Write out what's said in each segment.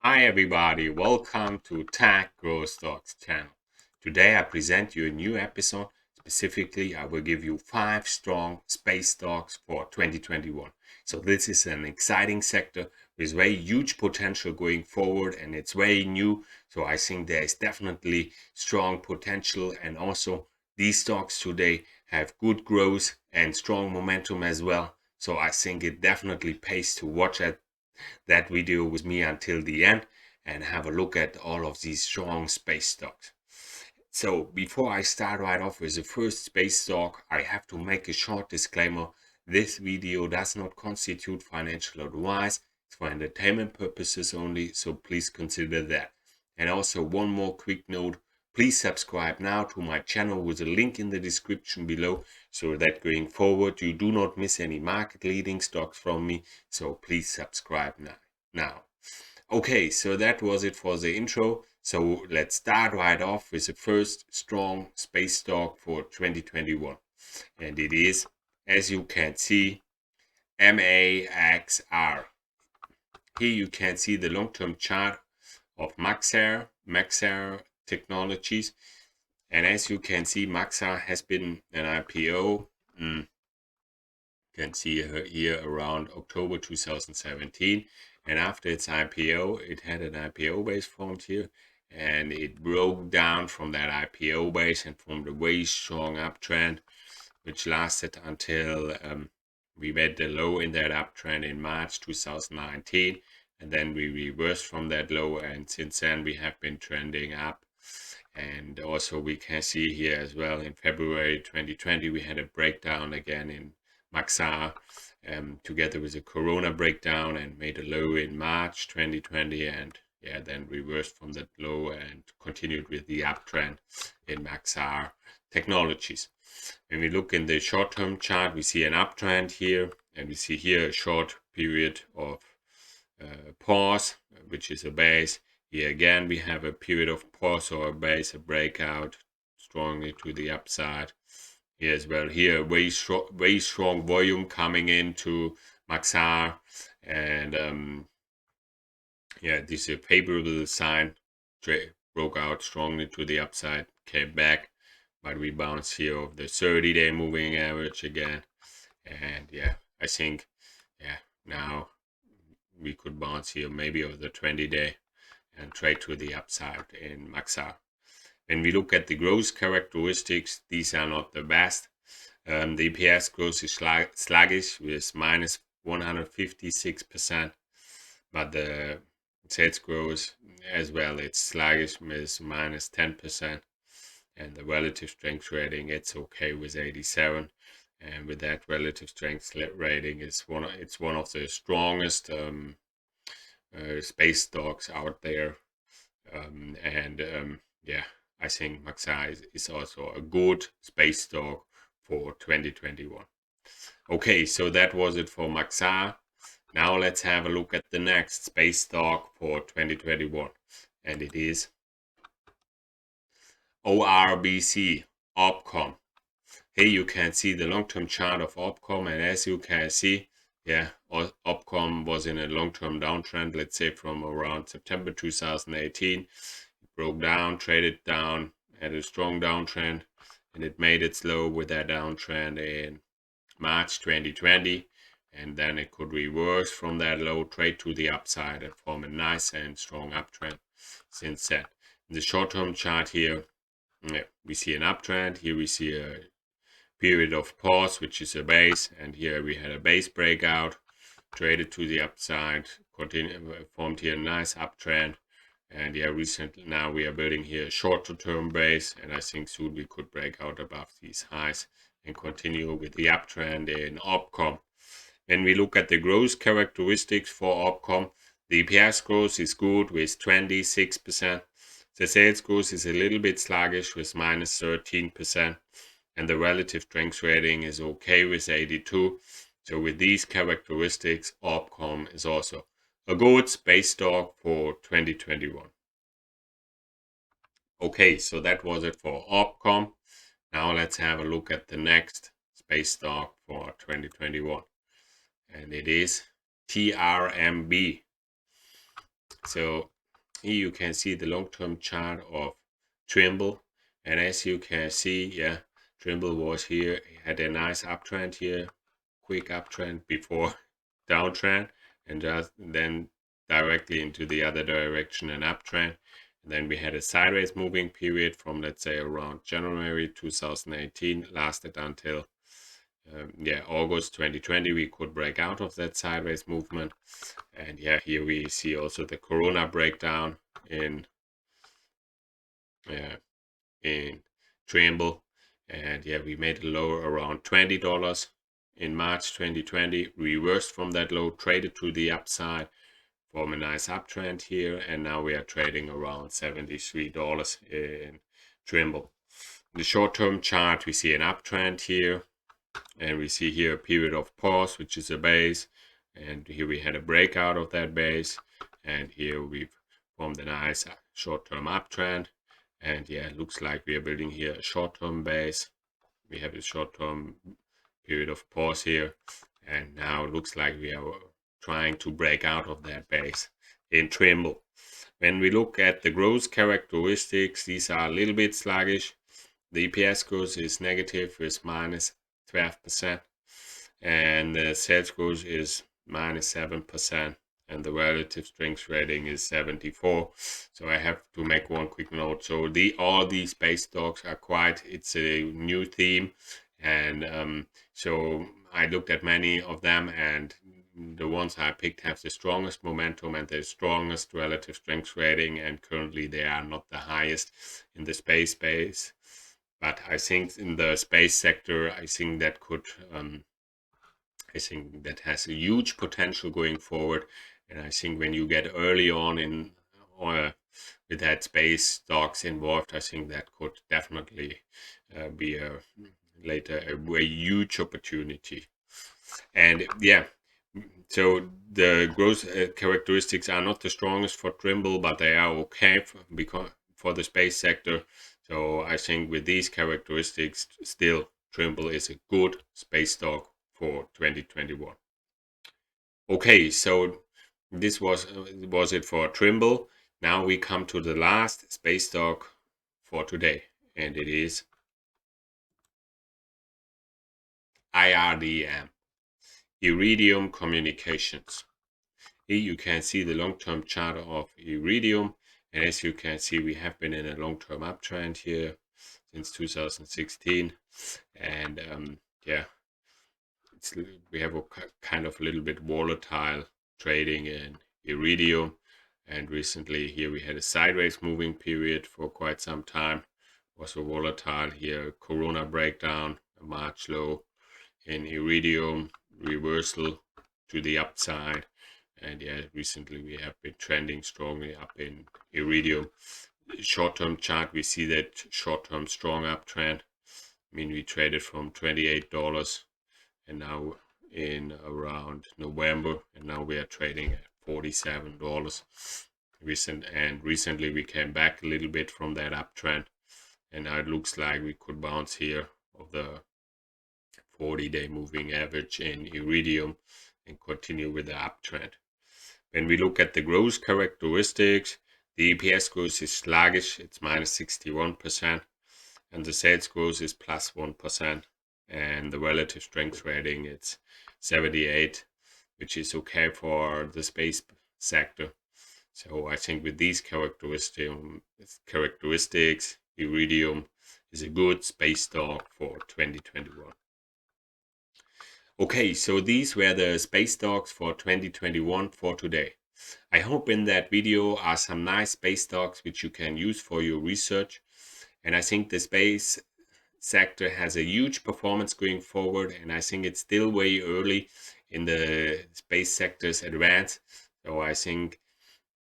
Hi everybody, welcome to Tech Growth Stocks channel. Today I present you a new episode. Specifically, I will give you 5 strong space stocks for 2021. So this is an exciting sector with very huge potential going forward, and it's very new. So I think there is definitely strong potential, and also these stocks today have good growth and strong momentum as well. So I think it definitely pays to watch that video with me until the end and have a look at all of these strong space stocks. So before I start right off with the first space stock, I have to make a short disclaimer. This video does not constitute financial advice. It's for entertainment purposes only, so please consider that. And also one more quick note, please subscribe now to my channel with a link in the description below so that going forward you do not miss any market leading stocks from me. So please subscribe now. Okay, so that was it for the intro. So let's start right off with the first strong space stock for 2021. And it is, as you can see, MAXR. Here you can see the long-term chart of MAXA Technologies. And as you can see, MAXA has been an IPO. You can see here around October 2017. And after its IPO, it had an IPO base formed here. And it broke down from that IPO base and from the very strong uptrend, which lasted until we made the low in that uptrend in March 2019. And then we reversed from that low, and since then we have been trending up. And also we can see here as well in February 2020 we had a breakdown again in MAXA together with a Corona breakdown, and made a low in March 2020, and then reversed from that low and continued with the uptrend in MAXA Technologies. When we look in the short-term chart, we see an uptrend here, and we see here a short period of pause, which is a base. Here again we have a period of pause or a base, a breakout strongly to the upside. Here as well, here very strong volume coming into MAXA, and this is a favorable sign. Broke out strongly to the upside, came back, but we bounced here of the 30-day moving average again. And I think now we could bounce here maybe of the 20-day and trade to the upside in MAXA. When we look at the growth characteristics, these are not the best. The EPS growth is sluggish with minus 156%, but the sales growth as well, it's sluggish with minus 10%, and the relative strength rating, it's okay with 87. And with that relative strength rating, it's one of the strongest space stocks out there. I think MAXA is also a good space stock for 2021. Okay, so that was it for MAXA. Now let's have a look at the next space stock for 2021, and it is ORBC, OPCOM. Here you can see the long-term chart of OPCOM, and as you can see, OPCOM was in a long-term downtrend, let's say from around September 2018. It broke down, traded down, had a strong downtrend, and it made its low with that downtrend in March 2020. And then it could reverse from that low, trade to the upside, and form a nice and strong uptrend since then. In the short-term chart here, we see an uptrend. Here we see a period of pause, which is a base, and here we had a base breakout, traded to the upside, formed here a nice uptrend, and recently now we are building here a shorter term base, and I think soon we could break out above these highs and continue with the uptrend in OPCOM. When we look at the growth characteristics for OPCOM, the EPS growth is good with 26%. The sales growth is a little bit sluggish with minus 13%. And the relative strength rating is okay with 82. So with these characteristics, OPCOM is also a good space stock for 2021. Okay, so that was it for OPCOM. Now let's have a look at the next space stock for 2021. And it is TRMB. So Here you can see the long-term chart of TRIMB, and as you can see, yeah, TRIMB was here, had a nice uptrend here, quick uptrend before downtrend, and just then directly into the other direction, an uptrend. And then we had a sideways moving period from, let's say, around January 2018, lasted until August 2020. We could break out of that sideways movement. And yeah, here we see also the Corona breakdown in TRIMB. And yeah, we made a low around $20 in March 2020, reversed from that low, traded to the upside, form a nice uptrend here, and now we are trading around $73 in TRIMB. In the short-term chart, we see an uptrend here, and we see here a period of pause, which is a base, and here we had a breakout of that base, and here we've formed a nice short-term uptrend, and yeah, it looks like we are building here a short-term base. We have a short-term period of pause here, and now it looks like we are trying to break out of that base in TRIMB. When we look at the growth characteristics, these are a little bit sluggish. The EPS growth is negative with minus 12%, and the sales growth is minus 7%, and the relative strength rating is 74. So I have to make one quick note. So all these space stocks are it's a new theme, and so I looked at many of them, and the ones I picked have the strongest momentum and the strongest relative strength rating, and currently they are not the highest in the space. But I think in the space sector, I think that has a huge potential going forward. And I think when you get early on in with that space stocks involved, I think that could definitely be later a very huge opportunity. And yeah, so the growth characteristics are not the strongest for TRIMB, but they are okay for the space sector. So I think with these characteristics, still TRIMB is a good space stock for 2021. Okay, so this was it for TRIMB. Now we come to the last space stock for today, and it is IRDM, Iridium Communications. Here you can see the long-term chart of Iridium, and as you can see, we have been in a long-term uptrend here since 2016, and yeah, we have a kind of a little bit volatile trading in Iridium, and recently here we had a sideways moving period for quite some time. Also volatile here, Corona breakdown, a March low in Iridium, reversal to the upside. And yeah, recently we have been trending strongly up in Iridium. Short-term chart, we see that short-term strong uptrend. I mean, we traded from $28 and now in around November, and now we are trading at $47. Recently we came back a little bit from that uptrend, and now it looks like we could bounce here of the 40-day moving average in Iridium and continue with the uptrend. When we look at the growth characteristics, the EPS growth is sluggish, it's minus 61%, and the sales growth is plus 1%, and the relative strength rating, it's 78, which is okay for the space sector. So I think with these characteristics, Iridium is a good space stock for 2021. Okay, so these were the space stocks for 2021 for today. I hope in that video are some nice space stocks which you can use for your research. And I think the space sector has a huge performance going forward, and I think it's still way early in the space sector's advance. So I think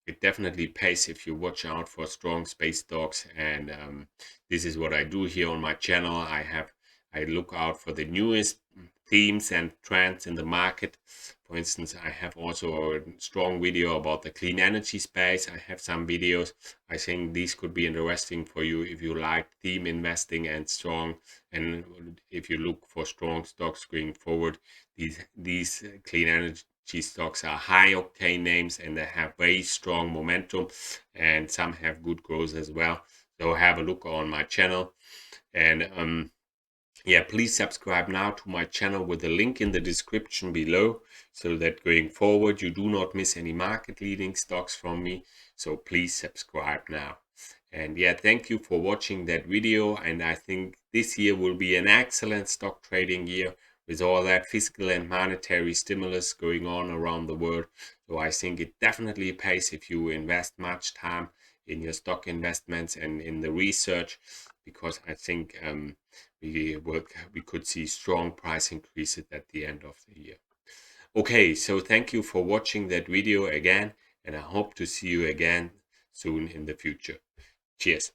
it definitely pays if you watch out for strong space stocks, and this is what I do here on my channel. I look out for the newest themes and trends in the market. For instance, I have also a strong video about the clean energy space. I have some videos. I think these could be interesting for you if you like theme investing and if you look for strong stocks going forward. These clean stocks are high octane names and they have very strong momentum, and some have good growth as well. So have a look on my channel, and yeah, please subscribe now to my channel with the link in the description below, so that going forward you do not miss any market leading stocks from me. So please subscribe now. And yeah, thank you for watching that video, and I think this year will be an excellent stock trading year with all that fiscal and monetary stimulus going on around the world. So I think it definitely pays if you invest much time in your stock investments and in the research, because I think we could see strong price increases at the end of the year. Okay, so thank you for watching that video again, and I hope to see you again soon in the future. Cheers.